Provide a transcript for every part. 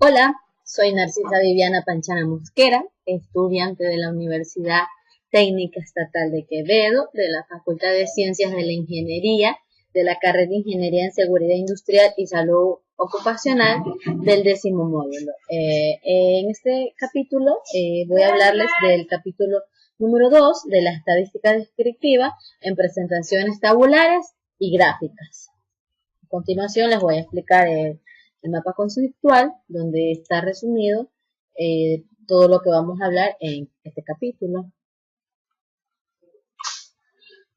Hola, soy Narcisa Viviana Panchana Mosquera, estudiante de la Universidad Técnica Estatal de Quevedo, de la Facultad de Ciencias de la Ingeniería, de la carrera de Ingeniería en Seguridad Industrial y Salud Ocupacional del 10º módulo. En este capítulo voy a hablarles del capítulo número 2 de la estadística descriptiva en presentaciones tabulares y gráficas. A continuación les voy a explicar el mapa conceptual, donde está resumido todo lo que vamos a hablar en este capítulo.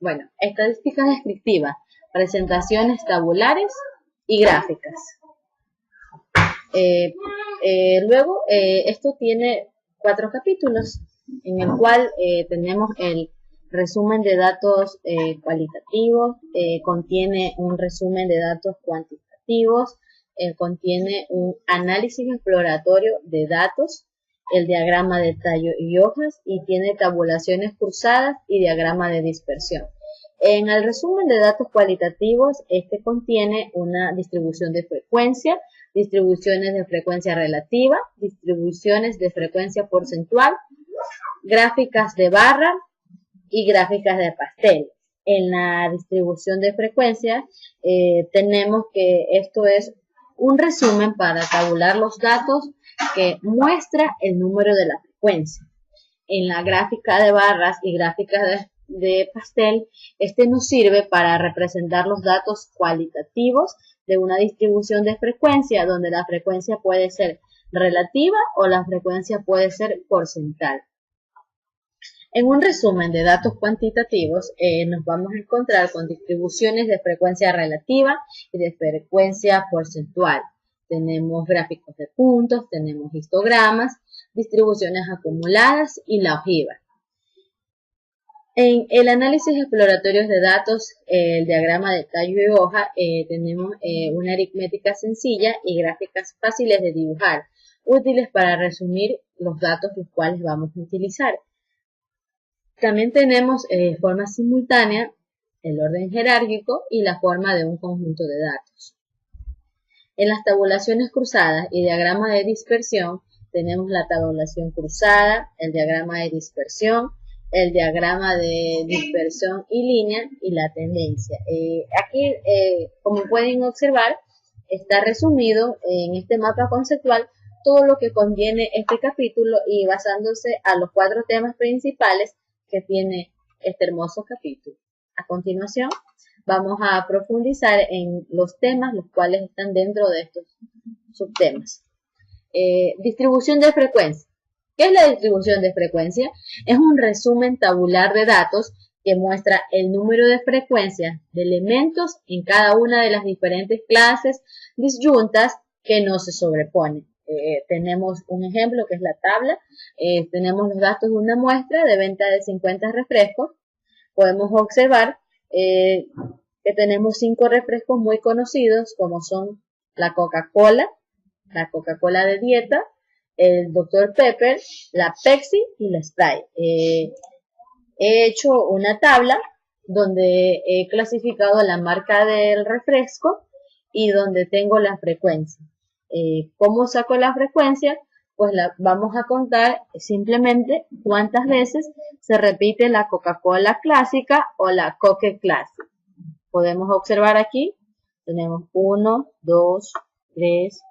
Bueno, estadísticas descriptivas, presentaciones tabulares y gráficas. Luego, esto tiene 4 capítulos, en el cual tenemos el resumen de datos cualitativos, contiene un resumen de datos cuantitativos, contiene un análisis exploratorio de datos, el diagrama de tallo y hojas, y tiene tabulaciones cruzadas y diagrama de dispersión. En el resumen de datos cualitativos, este contiene una distribución de frecuencia, distribuciones de frecuencia relativa, distribuciones de frecuencia porcentual, gráficas de barra y gráficas de pastel. En la distribución de frecuencia tenemos que esto es un resumen para tabular los datos que muestra el número de la frecuencia. En la gráfica de barras y gráficas de pastel, este nos sirve para representar los datos cualitativos de una distribución de frecuencia, donde la frecuencia puede ser relativa o la frecuencia puede ser porcentual. En un resumen de datos cuantitativos nos vamos a encontrar con distribuciones de frecuencia relativa y de frecuencia porcentual. Tenemos gráficos de puntos, tenemos histogramas, distribuciones acumuladas y la ojiva. En el análisis exploratorio de datos, el diagrama de tallo y hoja, tenemos una aritmética sencilla y gráficas fáciles de dibujar, útiles para resumir los datos los cuales vamos a utilizar. También tenemos forma simultánea, el orden jerárquico y la forma de un conjunto de datos. En las tabulaciones cruzadas y diagrama de dispersión tenemos la tabulación cruzada, el diagrama de dispersión, el diagrama de dispersión y línea y la tendencia. Aquí, como pueden observar, está resumido en este mapa conceptual todo lo que contiene este capítulo y basándose a los 4 temas principales que tiene este hermoso capítulo. A continuación, vamos a profundizar en los temas los cuales están dentro de estos subtemas. Distribución de frecuencia. ¿Qué es la distribución de frecuencia? Es un resumen tabular de datos que muestra el número de frecuencias de elementos en cada una de las diferentes clases disyuntas que no se sobreponen. Tenemos un ejemplo que es la tabla. Tenemos los datos de una muestra de venta de 50 refrescos. Podemos observar que tenemos 5 refrescos muy conocidos, como son la Coca-Cola de dieta, el Dr. Pepper, la Pepsi y la Sprite. He hecho una tabla donde he clasificado la marca del refresco y donde tengo la frecuencia. ¿Cómo saco la frecuencia? Pues vamos a contar simplemente cuántas veces se repite la Coca-Cola clásica o la Coke clásica. Podemos observar aquí, tenemos 1, 2, 3,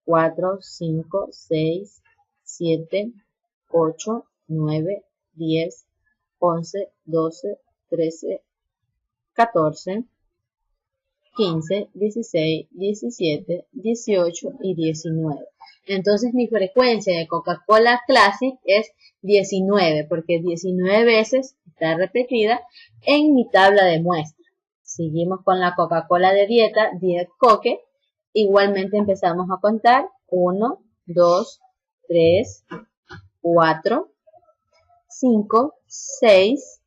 4, 5, 6, 7, 8, 9, 10, 11, 12, 13, 14, 15, 16, 17, 18 y 19. Entonces mi frecuencia de Coca-Cola Classic es 19, porque 19 veces está repetida en mi tabla de muestra. Seguimos con la Coca-Cola de dieta, Diet Coke. Igualmente empezamos a contar 1, 2, 3, 4, 5, 6,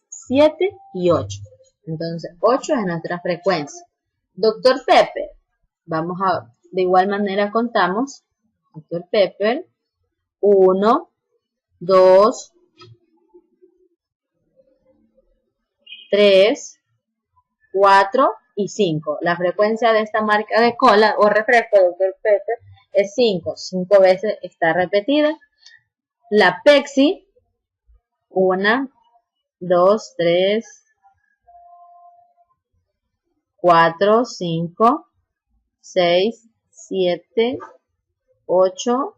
7 y 8. Entonces 8 es nuestra frecuencia. Dr. Pepper, de igual manera contamos. Dr. Pepper, 1, 2, 3, 4 y 5. La frecuencia de esta marca de cola o refresco Dr. Pepper es 5. 5 veces está repetida. La Pepsi, 1, 2, 3, 4, 5, 6, 7, 8,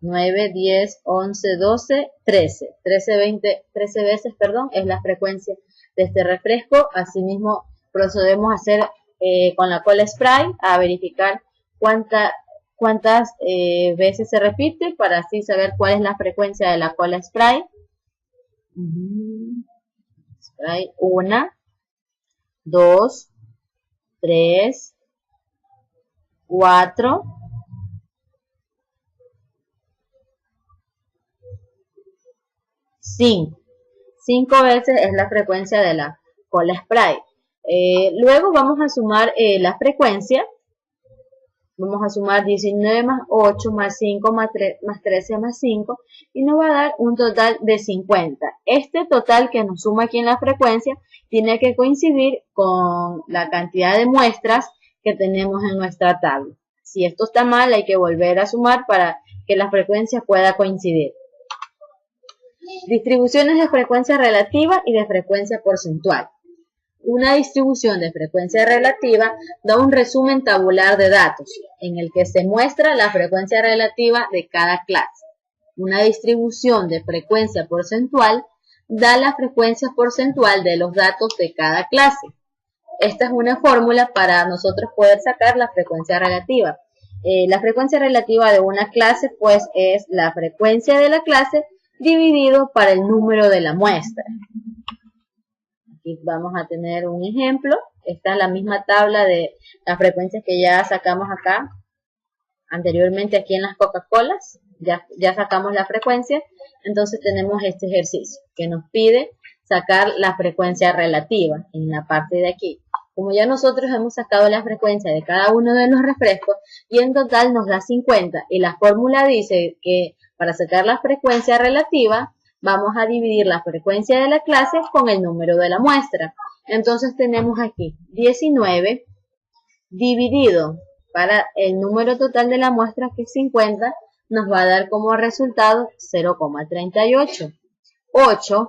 9, 10, 11, 12, 13. 13 veces, es la frecuencia de este refresco. Asimismo, procedemos a hacer con la cola spray, a verificar cuántas veces se repite para así saber cuál es la frecuencia de la cola spray. Spray 1, 2, 3, 4, 5. 5 veces es la frecuencia de la cola spray. Luego vamos a sumar la frecuencia. Vamos a sumar 19 más 8 más 5 más 13 más 5 y nos va a dar un total de 50. Este total que nos suma aquí en la frecuencia tiene que coincidir con la cantidad de muestras que tenemos en nuestra tabla. Si esto está mal, hay que volver a sumar para que la frecuencia pueda coincidir. Distribuciones de frecuencia relativa y de frecuencia porcentual. Una distribución de frecuencia relativa da un resumen tabular de datos, en el que se muestra la frecuencia relativa de cada clase. Una distribución de frecuencia porcentual da la frecuencia porcentual de los datos de cada clase. Esta es una fórmula para nosotros poder sacar la frecuencia relativa. La frecuencia relativa de una clase, pues, es la frecuencia de la clase dividido para el número de la muestra. Aquí vamos a tener un ejemplo. Esta es la misma tabla de las frecuencias que ya sacamos acá anteriormente aquí en las Coca-Colas. Ya sacamos la frecuencia. Entonces tenemos este ejercicio que nos pide sacar la frecuencia relativa en la parte de aquí. Como ya nosotros hemos sacado la frecuencia de cada uno de los refrescos y en total nos da 50 y la fórmula dice que para sacar la frecuencia relativa vamos a dividir la frecuencia de la clase con el número de la muestra. Entonces tenemos aquí 19 dividido para el número total de la muestra, que es 50, nos va a dar como resultado 0,38. 8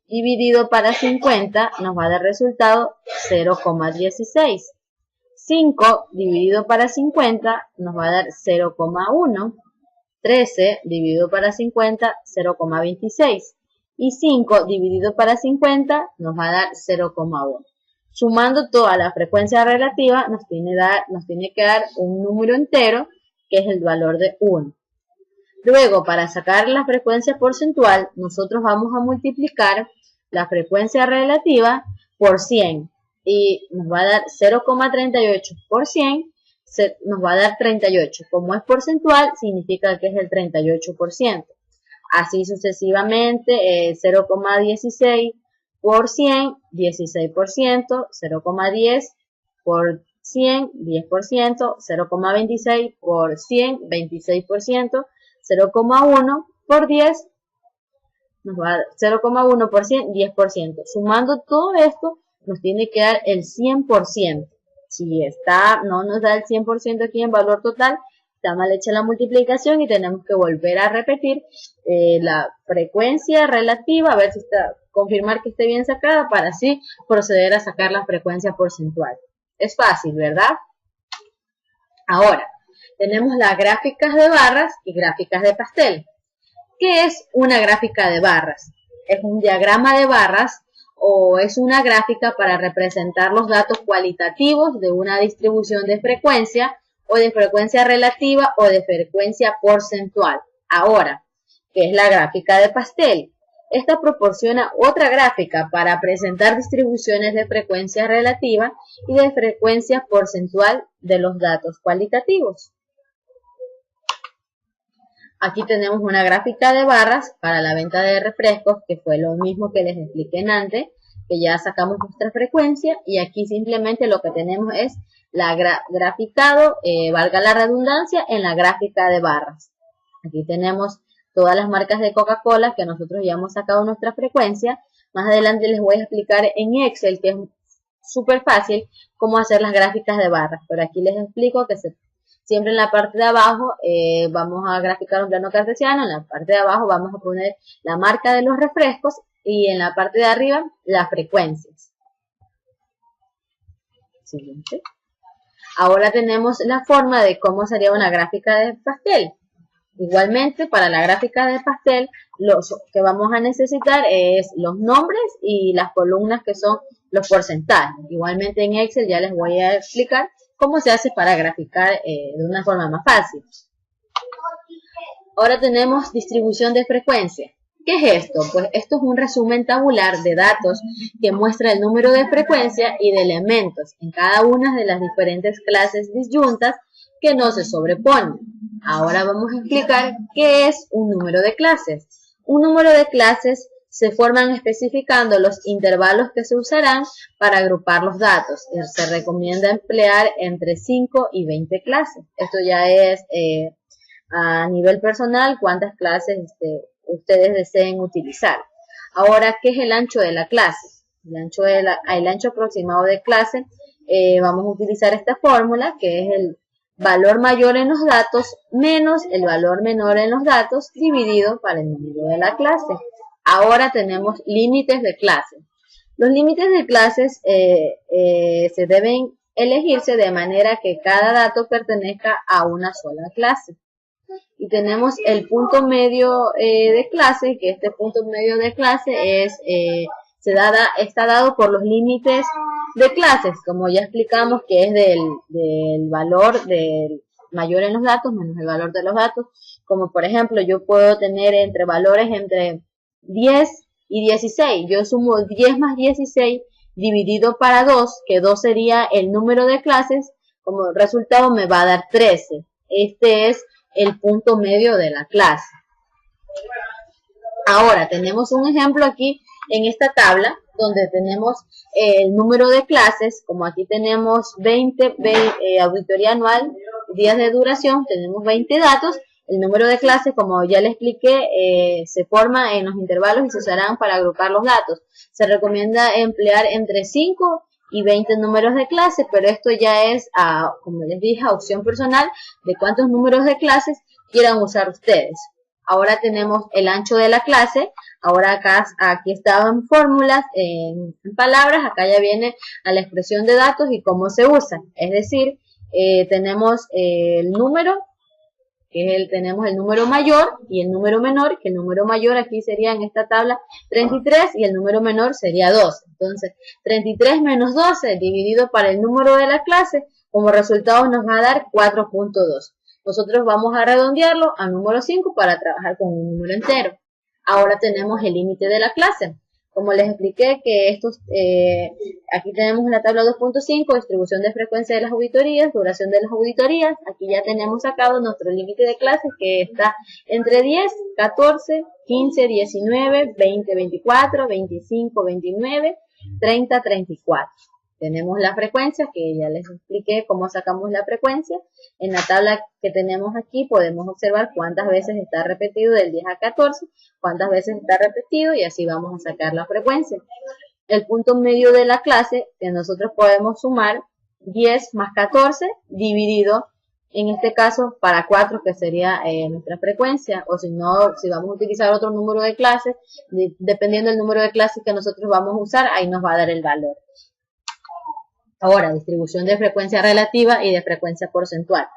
dividido para 50 nos va a dar resultado 0,16. 5 dividido para 50 nos va a dar 0,1. 13 dividido para 50, 0,26. Y 5 dividido para 50 nos va a dar 0,1. Sumando toda la frecuencia relativa nos tiene que dar un número entero, que es el valor de 1. Luego, para sacar la frecuencia porcentual, nosotros vamos a multiplicar la frecuencia relativa por 100. Y nos va a dar 0,38 por 100. Nos va a dar 38. Como es porcentual, significa que es el 38%. Así sucesivamente, 0,16 por 100, 16%, 0,10 por 100, 10%, 0,26 por 100, 26%, 0,1 por 10, nos va a dar 0,1 por 100, 10%. Sumando todo esto, nos tiene que dar el 100%. Si no nos da el 100% aquí en valor total, está mal hecha la multiplicación y tenemos que volver a repetir la frecuencia relativa, a ver si confirmar que esté bien sacada para así proceder a sacar la frecuencia porcentual. Es fácil, ¿verdad? Ahora, tenemos las gráficas de barras y gráficas de pastel. ¿Qué es una gráfica de barras? Es un diagrama de barras o es una gráfica para representar los datos cualitativos de una distribución de frecuencia o de frecuencia relativa o de frecuencia porcentual. Ahora, ¿qué es la gráfica de pastel? Esta proporciona otra gráfica para presentar distribuciones de frecuencia relativa y de frecuencia porcentual de los datos cualitativos. Aquí tenemos una gráfica de barras para la venta de refrescos, que fue lo mismo que les expliqué antes, que ya sacamos nuestra frecuencia y aquí simplemente lo que tenemos es la graficado, valga la redundancia, en la gráfica de barras. Aquí tenemos todas las marcas de Coca-Cola que nosotros ya hemos sacado nuestra frecuencia. Más adelante les voy a explicar en Excel, que es súper fácil cómo hacer las gráficas de barras, pero aquí les explico que siempre en la parte de abajo vamos a graficar un plano cartesiano, en la parte de abajo vamos a poner la marca de los refrescos y en la parte de arriba las frecuencias. Siguiente. Ahora tenemos la forma de cómo sería una gráfica de pastel. Igualmente, para la gráfica de pastel, lo que vamos a necesitar es los nombres y las columnas que son los porcentajes. Igualmente en Excel ya les voy a explicar cómo se hace para graficar de una forma más fácil. Ahora tenemos distribución de frecuencia. ¿Qué es esto? Pues esto es un resumen tabular de datos que muestra el número de frecuencia y de elementos en cada una de las diferentes clases disyuntas que no se sobreponen. Ahora vamos a explicar qué es un número de clases. Un número de clases se forman especificando los intervalos que se usarán para agrupar los datos. Se recomienda emplear entre 5 y 20 clases. Esto ya es a nivel personal cuántas clases ustedes deseen utilizar. Ahora, ¿qué es el ancho de la clase? El ancho aproximado de clase, vamos a utilizar esta fórmula que es el valor mayor en los datos menos el valor menor en los datos dividido para el número de la clase. Ahora tenemos límites de clase. Los límites de clases se deben elegirse de manera que cada dato pertenezca a una sola clase. Y tenemos el punto medio de clase, que este punto medio de clase está dado por los límites de clases, como ya explicamos que es del valor del mayor en los datos menos el valor de los datos, como por ejemplo yo puedo tener valores entre 10 y 16, yo sumo 10 más 16 dividido para 2, que 2 sería el número de clases, como resultado me va a dar 13, este es el punto medio de la clase. Ahora tenemos un ejemplo aquí en esta tabla donde tenemos el número de clases, como aquí tenemos 20 auditoría anual, días de duración, tenemos 20 datos, el número de clases, como ya les expliqué, se forma en los intervalos y se usarán para agrupar los datos. Se recomienda emplear entre 5 y 20 números de clase, pero esto ya es, como les dije, a opción personal de cuántos números de clases quieran usar ustedes. Ahora tenemos el ancho de la clase, ahora aquí estaban fórmulas en palabras, acá ya viene a la expresión de datos y cómo se usa. Es decir, tenemos el número, tenemos el número mayor y el número menor, que el número mayor aquí sería en esta tabla 33 y el número menor sería 12. Entonces, 33 menos 12 dividido para el número de la clase, como resultado nos va a dar 4.2. Nosotros vamos a redondearlo a número 5 para trabajar con un número entero. Ahora tenemos el límite de la clase. Como les expliqué que aquí tenemos la tabla 2.5, distribución de frecuencia de las auditorías, duración de las auditorías. Aquí ya tenemos sacado nuestro límite de clases que está entre 10, 14, 15, 19, 20, 24, 25, 29, 30, 34. Tenemos la frecuencia, que ya les expliqué cómo sacamos la frecuencia. En la tabla que tenemos aquí podemos observar cuántas veces está repetido del 10 a 14, cuántas veces está repetido y así vamos a sacar la frecuencia. El punto medio de la clase, que nosotros podemos sumar 10 más 14 dividido, en este caso, para 4, que sería nuestra frecuencia, o si no, si vamos a utilizar otro número de clases, dependiendo del número de clases que nosotros vamos a usar, ahí nos va a dar el valor. Ahora, distribución de frecuencia relativa y de frecuencia porcentual.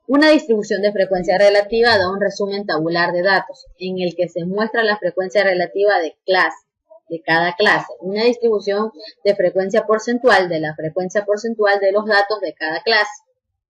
Una distribución de frecuencia relativa da un resumen tabular de datos, en el que se muestra la frecuencia relativa de cada clase. Una distribución de frecuencia porcentual de la frecuencia porcentual de los datos de cada clase.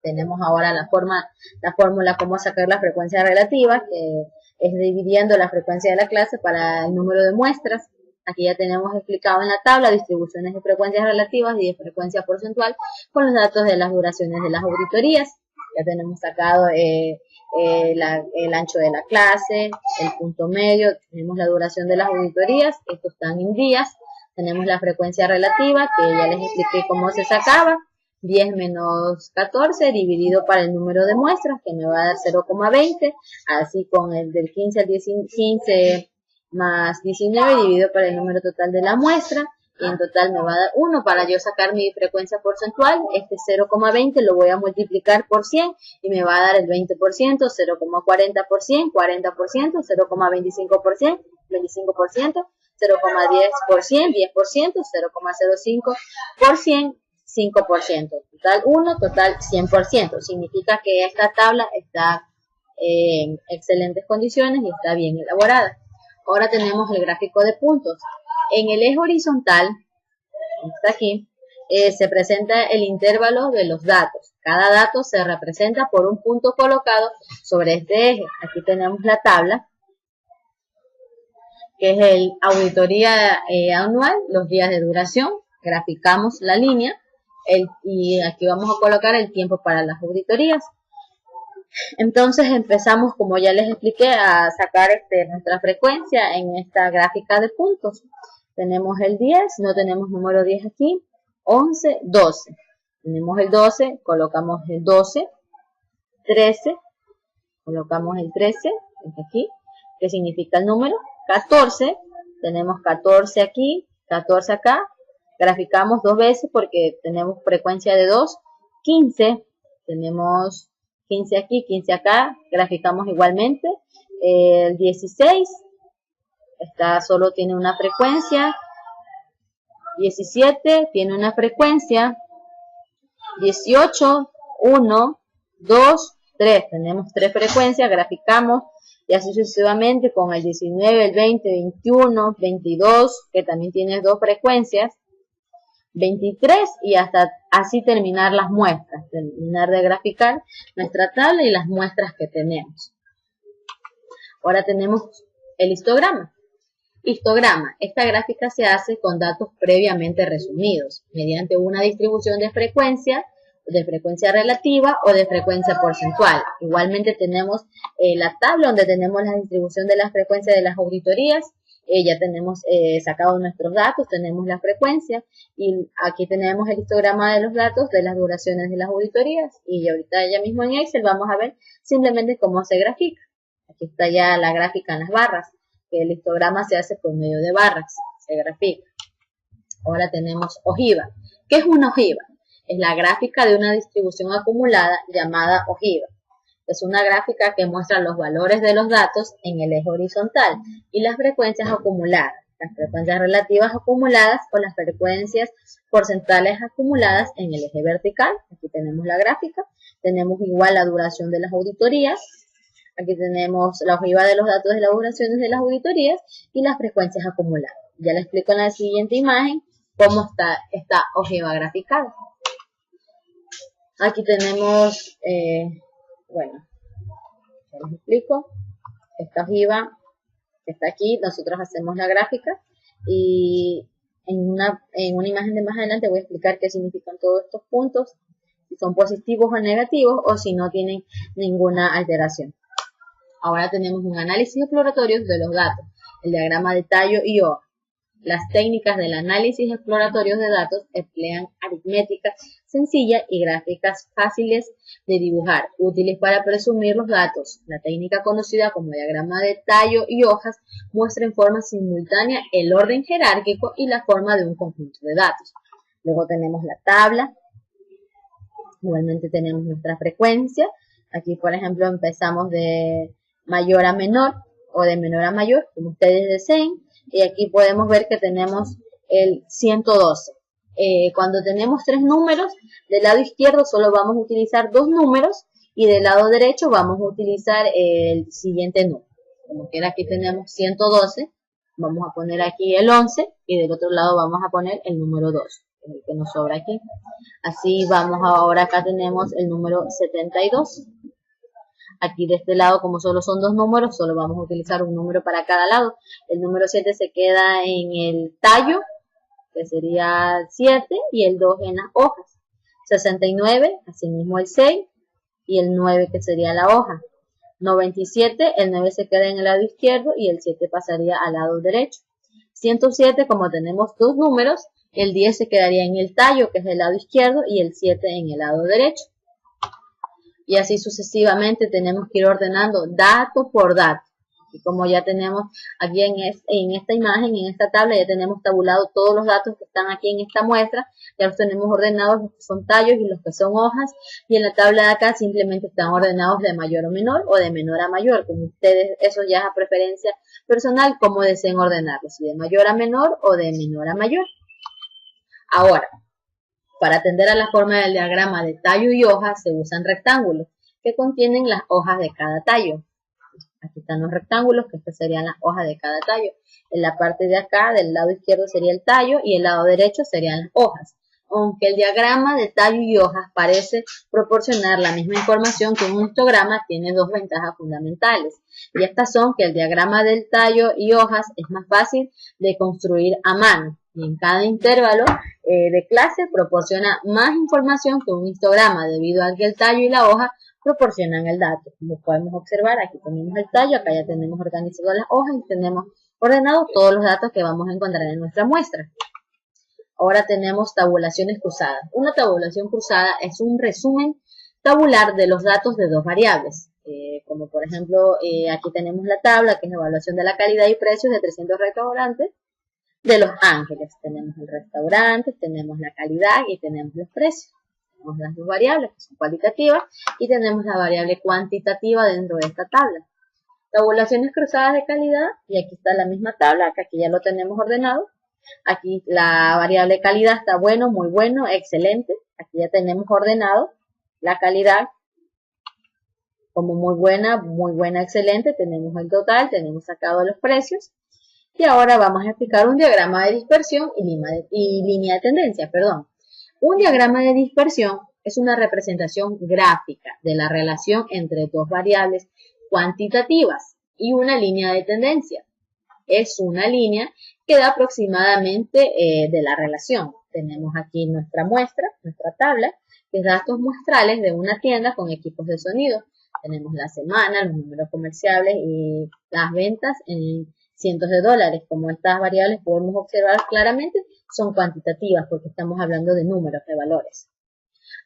Tenemos ahora la fórmula cómo sacar la frecuencia relativa, que es dividiendo la frecuencia de la clase para el número de muestras. Aquí ya tenemos explicado en la tabla distribuciones de frecuencias relativas y de frecuencia porcentual con los datos de las duraciones de las auditorías. Ya tenemos sacado el ancho de la clase, el punto medio, tenemos la duración de las auditorías, estos están en días. Tenemos la frecuencia relativa, que ya les expliqué cómo se sacaba, 10 menos 14 dividido para el número de muestras, que me va a dar 0,20, así con el del 15 al 15 más 19 dividido para el número total de la muestra. y en total me va a dar 1 para yo sacar mi frecuencia porcentual. Este 0,20 lo voy a multiplicar por 100 y me va a dar el 20%, 0,40%, 40%, 0,25%, 25%, 0,10%, 10%, 0,05%, 5%. Total 1, total 100%. Significa que esta tabla está en excelentes condiciones y está bien elaborada. Ahora tenemos el gráfico de puntos. En el eje horizontal, está aquí, se presenta el intervalo de los datos. Cada dato se representa por un punto colocado sobre este eje. Aquí tenemos la tabla, que es el auditoría anual, los días de duración. Graficamos la línea y aquí vamos a colocar el tiempo para las auditorías. Entonces empezamos, como ya les expliqué, a sacar nuestra frecuencia en esta gráfica de puntos. Tenemos el 10, no tenemos número 10 aquí, 11, 12. Tenemos el 12, colocamos el 12, 13, colocamos el 13, aquí, que significa el número, 14, tenemos 14 aquí, 14 acá, graficamos 2 veces porque tenemos frecuencia de 2, 15, tenemos 15 aquí, 15 acá, graficamos igualmente, el 16, solo tiene una frecuencia, 17 tiene una frecuencia, 18, 1, 2, 3, tenemos 3 frecuencias, graficamos, y así sucesivamente con el 19, el 20, 21, 22, que también tiene 2 frecuencias, 23 y hasta así terminar las muestras, terminar de graficar nuestra tabla y las muestras que tenemos. Ahora tenemos el histograma. Histograma. Esta gráfica se hace con datos previamente resumidos, mediante una distribución de frecuencia relativa o de frecuencia porcentual. Igualmente tenemos la tabla donde tenemos la distribución de las frecuencias de las auditorías. Ya tenemos sacado nuestros datos, tenemos la frecuencia y aquí tenemos el histograma de los datos de las duraciones de las auditorías y ahorita ya mismo en Excel vamos a ver simplemente cómo se grafica. Aquí está ya la gráfica en las barras, que el histograma se hace por medio de barras, se grafica. Ahora tenemos ojiva. ¿Qué es una ojiva? Es la gráfica de una distribución acumulada llamada ojiva. Es una gráfica que muestra los valores de los datos en el eje horizontal y las frecuencias acumuladas, las frecuencias relativas acumuladas o las frecuencias porcentuales acumuladas en el eje vertical. Aquí tenemos la gráfica, tenemos igual la duración de las auditorías, aquí tenemos la ojiva de los datos de las duraciones de las auditorías y las frecuencias acumuladas. Ya les explico en la siguiente imagen cómo está esta ojiva graficada. Aquí tenemos... bueno, ya les explico, esta ojiva que está aquí, nosotros hacemos la gráfica y en una imagen de más adelante voy a explicar qué significan todos estos puntos, si son positivos o negativos o si no tienen ninguna alteración. Ahora tenemos un análisis exploratorio de los datos, el diagrama de tallo y hoja. Las técnicas del análisis exploratorio de datos emplean aritmética sencilla y gráficas fáciles de dibujar, útiles para presumir los datos. La técnica conocida como diagrama de tallo y hojas muestra en forma simultánea el orden jerárquico y la forma de un conjunto de datos. Luego tenemos la tabla, igualmente tenemos nuestra frecuencia. Aquí, por ejemplo, empezamos de mayor a menor o de menor a mayor, como ustedes deseen. Y aquí podemos ver que tenemos el 112. Cuando tenemos 3 números, del lado izquierdo solo vamos a utilizar 2 números y del lado derecho vamos a utilizar el siguiente número. Como quiera, aquí tenemos 112, vamos a poner aquí el 11 y del otro lado vamos a poner el número 2, que es el que nos sobra aquí. Así vamos ahora, acá tenemos el número 72. Aquí de este lado, como solo son 2 números, solo vamos a utilizar un número para cada lado. El número 7 se queda en el tallo, que sería 7, y el 2 en las hojas. 69, asimismo el 6, y el 9 que sería la hoja. 97, el 9 se queda en el lado izquierdo y el 7 pasaría al lado derecho. 107, como tenemos 2 números, el 10 se quedaría en el tallo, que es el lado izquierdo, y el 7 en el lado derecho. Y así sucesivamente tenemos que ir ordenando dato por dato. Y como ya tenemos aquí en esta imagen, en esta tabla, ya tenemos tabulado todos los datos que están aquí en esta muestra, ya los tenemos ordenados, los que son tallos y los que son hojas, y en la tabla de acá simplemente están ordenados de mayor a menor o de menor a mayor, como ustedes, eso ya es a preferencia personal, como deseen ordenarlos, si de mayor a menor o de menor a mayor. Ahora, para atender a la forma del diagrama de tallo y hoja, se usan rectángulos que contienen las hojas de cada tallo. Aquí están los rectángulos, que estas serían las hojas de cada tallo. En la parte de acá, del lado izquierdo sería el tallo y el lado derecho serían las hojas. Aunque el diagrama de tallo y hojas parece proporcionar la misma información que un histograma, tiene dos ventajas fundamentales. Y estas son que el diagrama del tallo y hojas es más fácil de construir a mano. Y en cada intervalo de clase proporciona más información que un histograma, debido a que el tallo y la hoja proporcionan el dato. Como podemos observar, aquí tenemos el tallo, acá ya tenemos organizadas las hojas y tenemos ordenados todos los datos que vamos a encontrar en nuestra muestra. Ahora tenemos tabulaciones cruzadas. Una tabulación cruzada es un resumen tabular de los datos de dos variables. Como por ejemplo, aquí tenemos la tabla, que es la evaluación de la calidad y precios de 300 restaurantes de Los Ángeles. Tenemos el restaurante, tenemos la calidad y tenemos los precios. Tenemos las dos variables que son cualitativas y tenemos la variable cuantitativa dentro de esta tabla. Tabulaciones cruzadas de calidad, y aquí está la misma tabla, que aquí ya lo tenemos ordenado. Aquí la variable calidad está bueno, muy bueno, excelente. Aquí ya tenemos ordenado la calidad como muy buena, excelente. Tenemos el total, tenemos sacado los precios. Y ahora vamos a explicar un diagrama de dispersión y línea de tendencia, perdón. Un diagrama de dispersión es una representación gráfica de la relación entre dos variables cuantitativas y una línea de tendencia. Es una línea que da aproximadamente de la relación. Tenemos aquí nuestra muestra, nuestra tabla, que es datos muestrales de una tienda con equipos de sonido. Tenemos la semana, los números comerciales y las ventas en cientos de dólares. Como estas variables podemos observar claramente, son cuantitativas porque estamos hablando de números, de valores.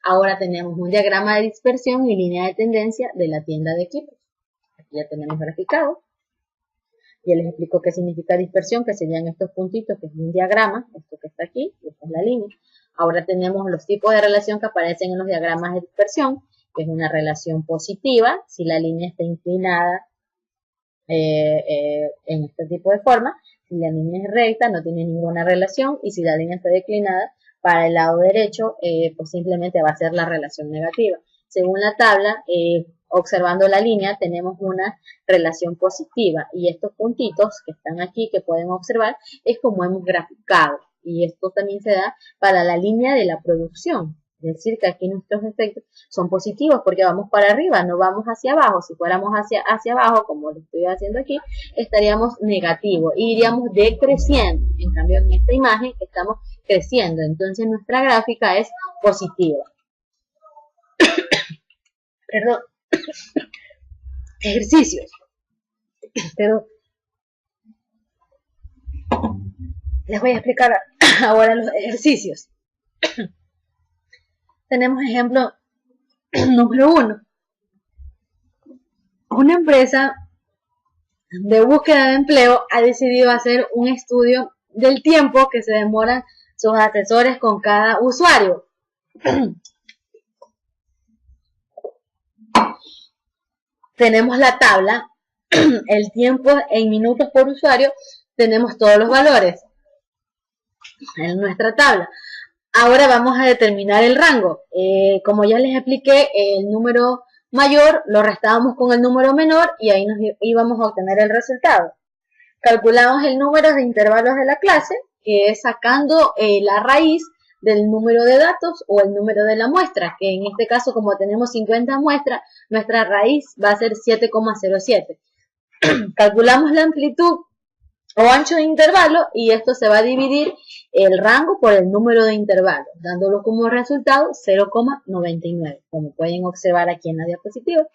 Ahora tenemos un diagrama de dispersión y línea de tendencia de la tienda de equipos. Aquí ya tenemos graficado. Ya les explico qué significa dispersión, que serían estos puntitos, que es un diagrama, esto que está aquí, y esta es la línea. Ahora tenemos los tipos de relación que aparecen en los diagramas de dispersión, que es una relación positiva, si la línea está inclinada en este tipo de forma. Si la línea es recta, no tiene ninguna relación, y si la línea está declinada para el lado derecho, pues simplemente va a ser la relación negativa. Según la tabla, observando la línea, tenemos una relación positiva, y estos puntitos que están aquí, que pueden observar, es como hemos graficado, y esto también se da para la línea de la producción. Es decir, que aquí nuestros efectos son positivos porque vamos para arriba, no vamos hacia abajo. Si fuéramos hacia abajo, como lo estoy haciendo aquí, estaríamos negativos y iríamos decreciendo. En cambio, en esta imagen estamos creciendo, entonces nuestra gráfica es positiva. Perdón. Ejercicios. Pero les voy a explicar ahora los ejercicios. Tenemos ejemplo número 1. Una empresa de búsqueda de empleo ha decidido hacer un estudio del tiempo que se demoran sus asesores con cada usuario. Tenemos la tabla, el tiempo en minutos por usuario, tenemos todos los valores en nuestra tabla. Ahora vamos a determinar el rango. Como ya les expliqué, el número mayor lo restábamos con el número menor y ahí nos íbamos a obtener el resultado. Calculamos el número de intervalos de la clase, que es sacando la raíz del número de datos o el número de la muestra, que en este caso, como tenemos 50 muestras, nuestra raíz va a ser 7,07. Calculamos la amplitud o ancho de intervalo y esto se va a dividir el rango por el número de intervalos, dándolo como resultado 0,99. Como pueden observar aquí en la diapositiva,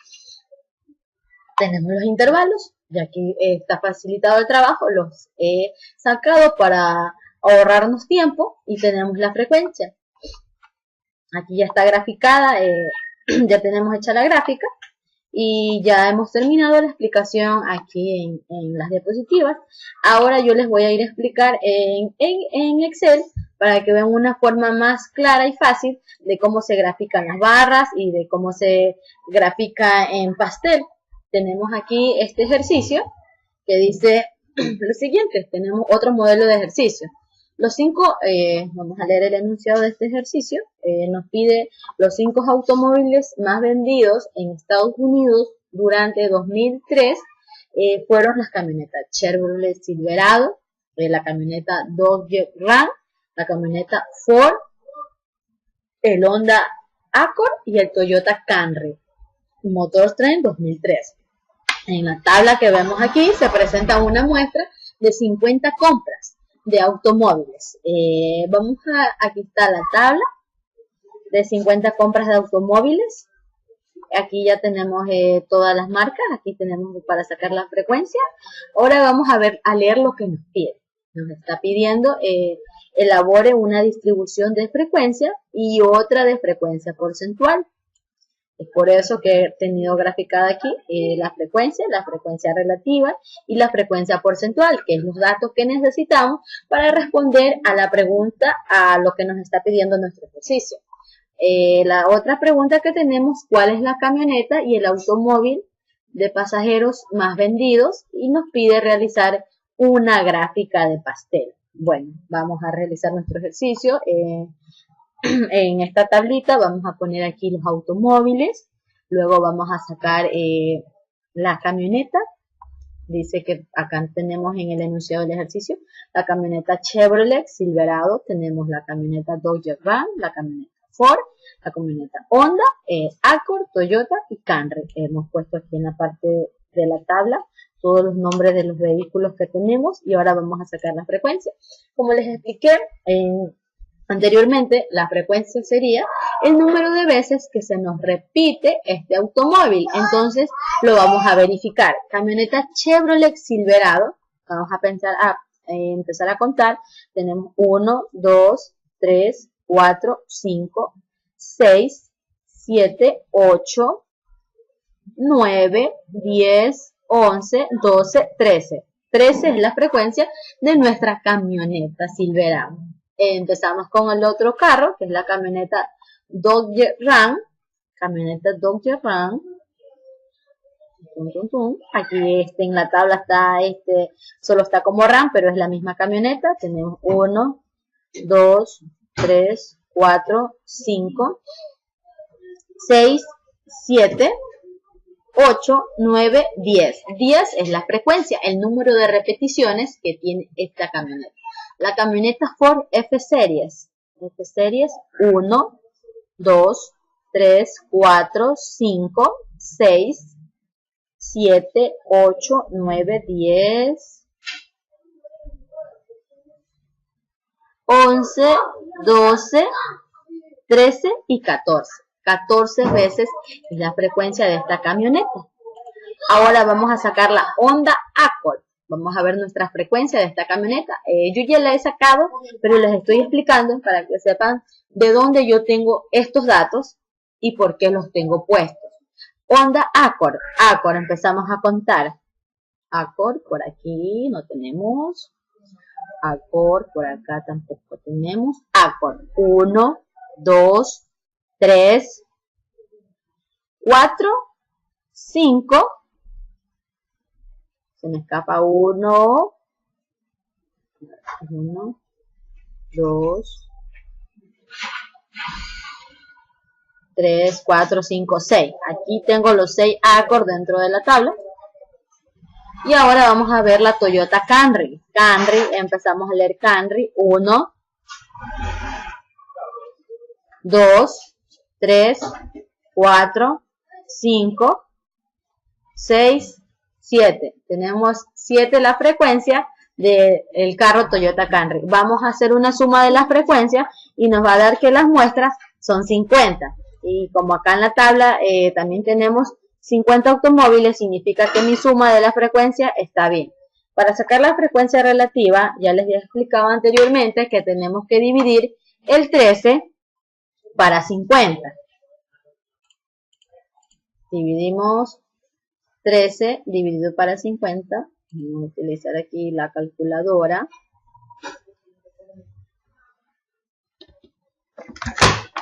tenemos los intervalos, ya aquí está facilitado el trabajo, los he sacado para ahorrarnos tiempo, y tenemos la frecuencia. Aquí ya está graficada, ya tenemos hecha la gráfica, Y ya hemos terminado la explicación aquí en las diapositivas. Ahora yo les voy a ir a explicar en Excel para que vean una forma más clara y fácil de cómo se grafican las barras y de cómo se grafica en pastel. Tenemos aquí este ejercicio que dice lo siguiente. Tenemos otro modelo de ejercicio. Vamos a leer el enunciado de este ejercicio. Nos pide los 5 automóviles más vendidos en Estados Unidos durante 2003. Fueron las camionetas Chevrolet Silverado, la camioneta Dodge Ram, la camioneta Ford, el Honda Accord y el Toyota Camry, motor Trend 2003. En la tabla que vemos aquí se presenta una muestra de 50 compras de automóviles. Aquí está la tabla de 50 compras de automóviles. Aquí ya tenemos todas las marcas. Aquí tenemos para sacar la frecuencia. Ahora vamos a leer lo que nos pide. Nos está pidiendo elabore una distribución de frecuencia y otra de frecuencia porcentual. Es por eso que he tenido graficada aquí la frecuencia relativa y la frecuencia porcentual, que es los datos que necesitamos para responder a la pregunta, a lo que nos está pidiendo nuestro ejercicio. La otra pregunta que tenemos, ¿cuál es la camioneta y el automóvil de pasajeros más vendidos? Y nos pide realizar una gráfica de pastel. Bueno, vamos a realizar nuestro ejercicio. En esta tablita vamos a poner aquí los automóviles, luego vamos a sacar la camioneta. Dice que acá tenemos en el enunciado del ejercicio la camioneta Chevrolet Silverado, tenemos la camioneta Dodge Ram, la camioneta Ford, la camioneta Honda, Accord, Toyota y Camry. Hemos puesto aquí en la parte de la tabla todos los nombres de los vehículos que tenemos y ahora vamos a sacar la frecuencia. Como les expliqué anteriormente, la frecuencia sería el número de veces que se nos repite este automóvil. Entonces lo vamos a verificar. Camioneta Chevrolet Silverado, vamos a empezar a contar. Tenemos 1, 2, 3, 4, 5, 6, 7, 8, 9, 10, 11, 12, 13. 13 es la frecuencia de nuestra camioneta Silverado. Empezamos con el otro carro, que es la camioneta Dodge Ram. Aquí en la tabla está solo está como Ram, pero es la misma camioneta. Tenemos 1, 2, 3, 4, 5, 6, 7, 8, 9, 10. 10 es la frecuencia, el número de repeticiones que tiene esta camioneta. La camioneta Ford F-Series. F-Series 1, 2, 3, 4, 5, 6, 7, 8, 9, 10, 11, 12, 13 y 14. 14 veces es la frecuencia de esta camioneta. Ahora vamos a sacar la Honda Accord. Vamos a ver nuestra frecuencia de esta camioneta. Yo ya la he sacado, pero les estoy explicando para que sepan de dónde yo tengo estos datos y por qué los tengo puestos. Honda Accord. Accord, empezamos a contar. Accord, por aquí no tenemos. Accord, por acá tampoco tenemos. Accord, 1, 2, 3, 4, 5. Se me escapa 1, 2, 3, 4, 5, 6. Aquí tengo los 6 Accord dentro de la tabla. Y ahora vamos a ver la Toyota Camry. Empezamos a leer Camry. 1, 2, 3, 4, 5, 6, 7. Tenemos 7 la frecuencia del carro Toyota Camry. Vamos a hacer una suma de las frecuencias y nos va a dar que las muestras son 50. Y como acá en la tabla también tenemos 50 automóviles, significa que mi suma de la frecuencia está bien. Para sacar la frecuencia relativa, ya les había explicado anteriormente que tenemos que dividir el 13 para 50. Dividimos 13 dividido para 50. Vamos a utilizar aquí la calculadora.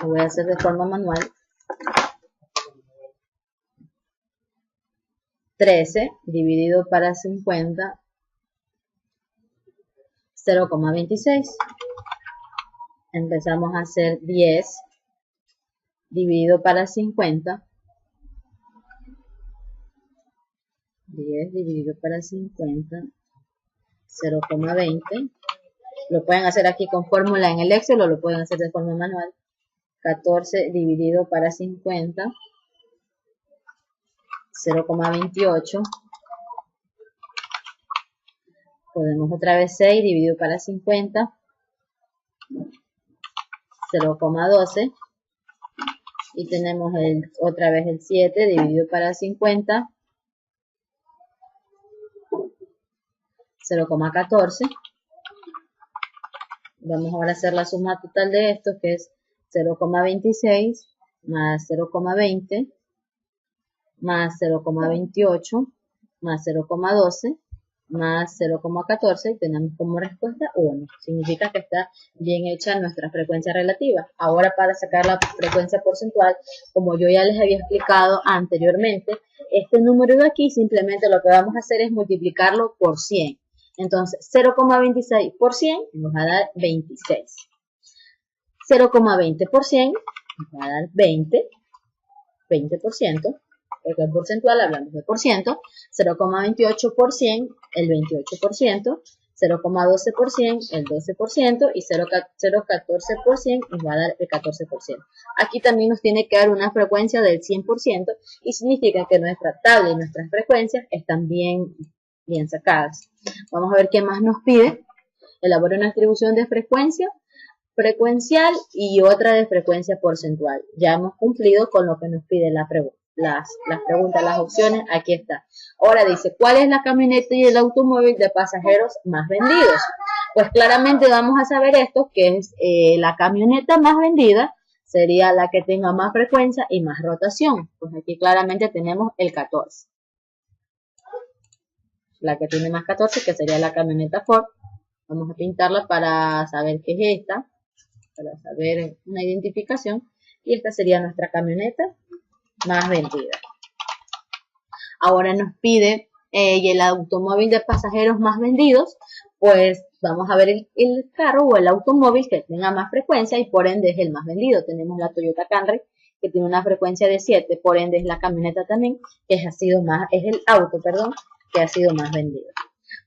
Lo voy a hacer de forma manual. 13 dividido para 50, 0,26. Empezamos a hacer 10 dividido para 50. 10 dividido para 50, 0,20. Lo pueden hacer aquí con fórmula en el Excel o lo pueden hacer de forma manual. 14 dividido para 50, 0,28. Podemos otra vez 6 dividido para 50, 0,12. Y tenemos otra vez el 7 dividido para 50, 0,14. Vamos ahora a hacer la suma total de estos, que es 0,26 más 0,20 más 0,28 más 0,12 más 0,14 y tenemos como respuesta 1. Significa que está bien hecha nuestra frecuencia relativa. Ahora, para sacar la frecuencia porcentual, como yo ya les había explicado anteriormente, este número de aquí simplemente lo que vamos a hacer es multiplicarlo por 100. Entonces, 0,26 por 100 nos va a dar 26. 0,20 por 100 nos va a dar 20%, porque en porcentual hablamos de por ciento. 0,28 por 100, el 28%, 0,12 por 100, el 12%, y 0,14 por 100 nos va a dar el 14%. Aquí también nos tiene que dar una frecuencia del 100% y significa que nuestra tabla y nuestras frecuencias están bien sacadas. Vamos a ver qué más nos pide. Elabora una distribución de frecuencia frecuencial y otra de frecuencia porcentual. Ya hemos cumplido con lo que nos pide las preguntas, las opciones. Aquí está. Ahora dice, ¿cuál es la camioneta y el automóvil de pasajeros más vendidos? Pues claramente vamos a saber esto, que es la camioneta más vendida sería la que tenga más frecuencia y más rotación. Pues aquí claramente tenemos el 14. La que tiene más 14, que sería la camioneta Ford. Vamos a pintarla para saber qué es esta, para saber una identificación. Y esta sería nuestra camioneta más vendida. Ahora nos pide y el automóvil de pasajeros más vendidos. Pues vamos a ver el carro o el automóvil que tenga más frecuencia y por ende es el más vendido. Tenemos la Toyota Camry, que tiene una frecuencia de 7, por ende es la camioneta también, que es el auto, que ha sido más vendido.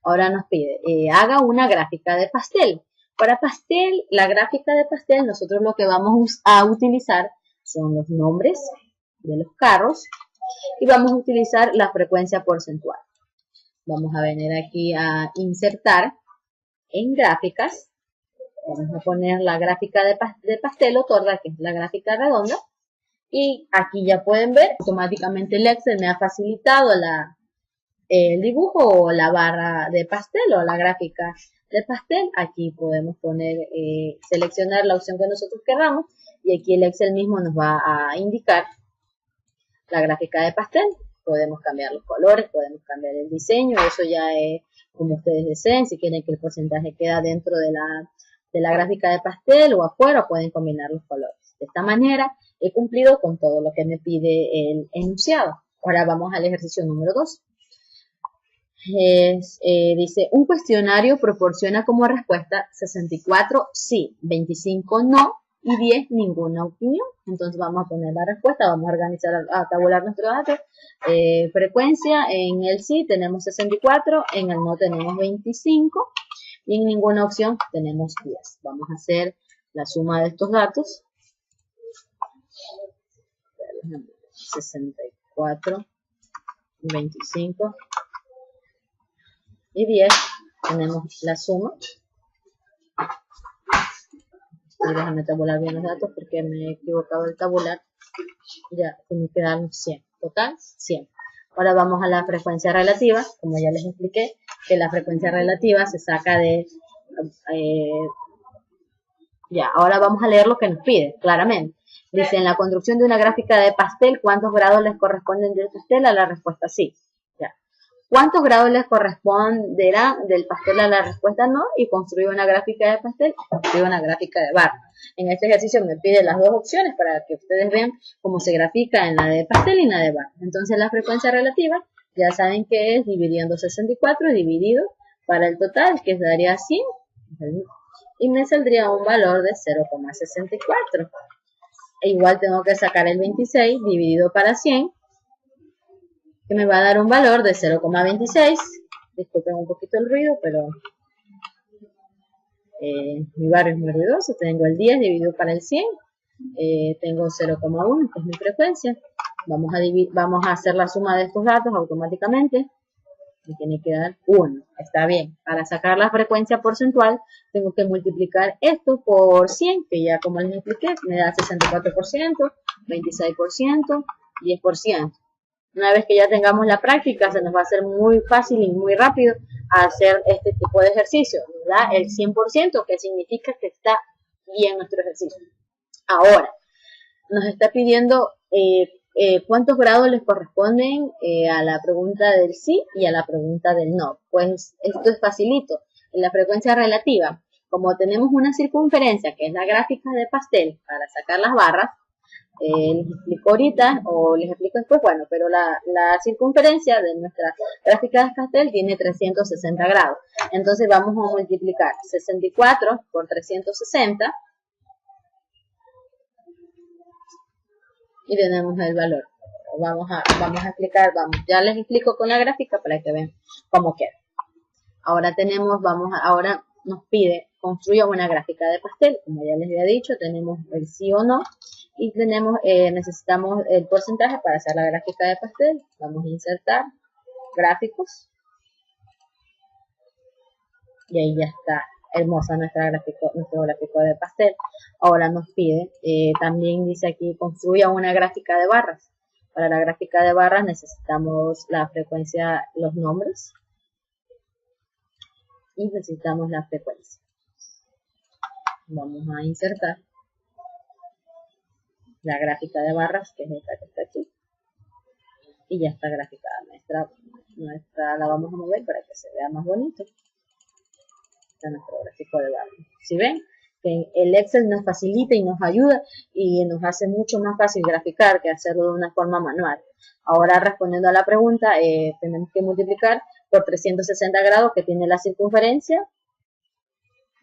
Ahora nos pide, haga una gráfica de pastel. Para la gráfica de pastel, nosotros lo que vamos a utilizar son los nombres de los carros y vamos a utilizar la frecuencia porcentual. Vamos a venir aquí a insertar en gráficas. Vamos a poner la gráfica de pastel o torta, que es la gráfica redonda. Y aquí ya pueden ver, automáticamente el Excel me ha facilitado el dibujo o la barra de pastel o la gráfica de pastel. Aquí podemos seleccionar la opción que nosotros queramos y aquí el Excel mismo nos va a indicar la gráfica de pastel. Podemos cambiar los colores, podemos cambiar el diseño, eso ya es como ustedes deseen. Si quieren que el porcentaje quede dentro de la gráfica de pastel o afuera, pueden combinar los colores. De esta manera he cumplido con todo lo que me pide el enunciado. Ahora vamos al ejercicio número 2. Dice, un cuestionario proporciona como respuesta 64 sí, 25 no y 10 ninguna opinión. Entonces vamos a poner la respuesta, vamos a organizar, a tabular nuestros datos. Frecuencia, en el sí tenemos 64, en el no tenemos 25 y en ninguna opción tenemos 10. Vamos a hacer la suma de estos datos. 64, 25 y 10, tenemos la suma. Y déjame tabular bien los datos porque me he equivocado el tabular. Ya tiene que darnos 100, total 100. Ahora vamos a la frecuencia relativa, como ya les expliqué, que la frecuencia relativa se saca de... ahora vamos a leer lo que nos pide, claramente. Dice, en la construcción de una gráfica de pastel, ¿cuántos grados les corresponden del pastel? A la respuesta sí. cuántos grados les corresponderá del pastel a la respuesta no, y construir una gráfica de pastel, construir una gráfica de barra. En este ejercicio me pide las dos opciones para que ustedes vean cómo se grafica en la de pastel y en la de barra. Entonces la frecuencia relativa, ya saben que es dividiendo 64 dividido para el total, que daría 100, y me saldría un valor de 0,64. E igual tengo que sacar el 26 dividido para 100, que me va a dar un valor de 0,26. Disculpen un poquito el ruido, pero mi barrio es muy ruidoso. Tengo el 10 dividido para el 100, tengo 0,1, que es mi frecuencia. Vamos a hacer la suma de estos datos automáticamente. Me tiene que dar 1. Está bien. Para sacar la frecuencia porcentual, tengo que multiplicar esto por 100, que ya como les expliqué, me da 64%, 26%, 10%. Una vez que ya tengamos la práctica, se nos va a hacer muy fácil y muy rápido hacer este tipo de ejercicio. Nos da el 100%, que significa que está bien nuestro ejercicio. Ahora, nos está pidiendo cuántos grados les corresponden a la pregunta del sí y a la pregunta del no. Pues esto es facilito. En la frecuencia relativa, como tenemos una circunferencia, que es la gráfica de pastel, para sacar las barras, les explico ahorita o les explico después, bueno, pero la circunferencia de nuestra gráfica de pastel tiene 360 grados. Entonces vamos a multiplicar 64 por 360 y tenemos el valor. Vamos a explicar, ya les explico con la gráfica para que vean cómo queda. Ahora ahora nos pide construya una gráfica de pastel. Como ya les había dicho, tenemos el sí o no y necesitamos el porcentaje para hacer la gráfica de pastel. Vamos a insertar gráficos y ahí ya está hermosa nuestro gráfico de pastel. Ahora nos pide, también dice aquí, construya una gráfica de barras. Para la gráfica de barras necesitamos la frecuencia, los nombres, y necesitamos la frecuencia. Vamos a insertar la gráfica de barras, que es esta que está aquí, y ya está graficada. Nuestra la vamos a mover para que se vea más bonito. Está nuestro gráfico de barras. Si ven, que el Excel nos facilita y nos ayuda y nos hace mucho más fácil graficar que hacerlo de una forma manual. Ahora, respondiendo a la pregunta, tenemos que multiplicar por 360 grados, que tiene la circunferencia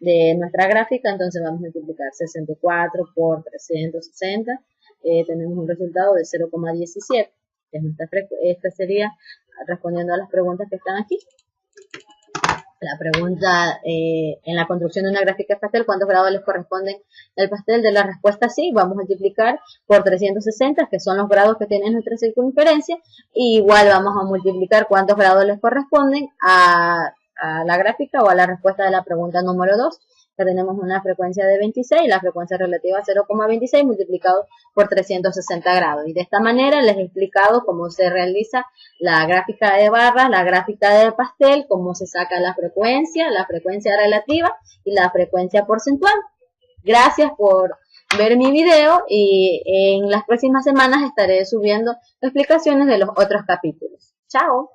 de nuestra gráfica. Entonces vamos a multiplicar 64 por 360, tenemos un resultado de 0,17. Esta sería respondiendo a las preguntas que están aquí. La pregunta, en la construcción de una gráfica de pastel, ¿cuántos grados les corresponden al pastel? De la respuesta sí, vamos a multiplicar por 360, que son los grados que tiene nuestra circunferencia, y igual vamos a multiplicar cuántos grados les corresponden a la gráfica o a la respuesta de la pregunta número 2, que tenemos una frecuencia de 26, la frecuencia relativa 0,26 multiplicado por 360 grados. Y de esta manera les he explicado cómo se realiza la gráfica de barras, la gráfica de pastel, cómo se saca la frecuencia relativa y la frecuencia porcentual. Gracias por ver mi video y en las próximas semanas estaré subiendo explicaciones de los otros capítulos. ¡Chao!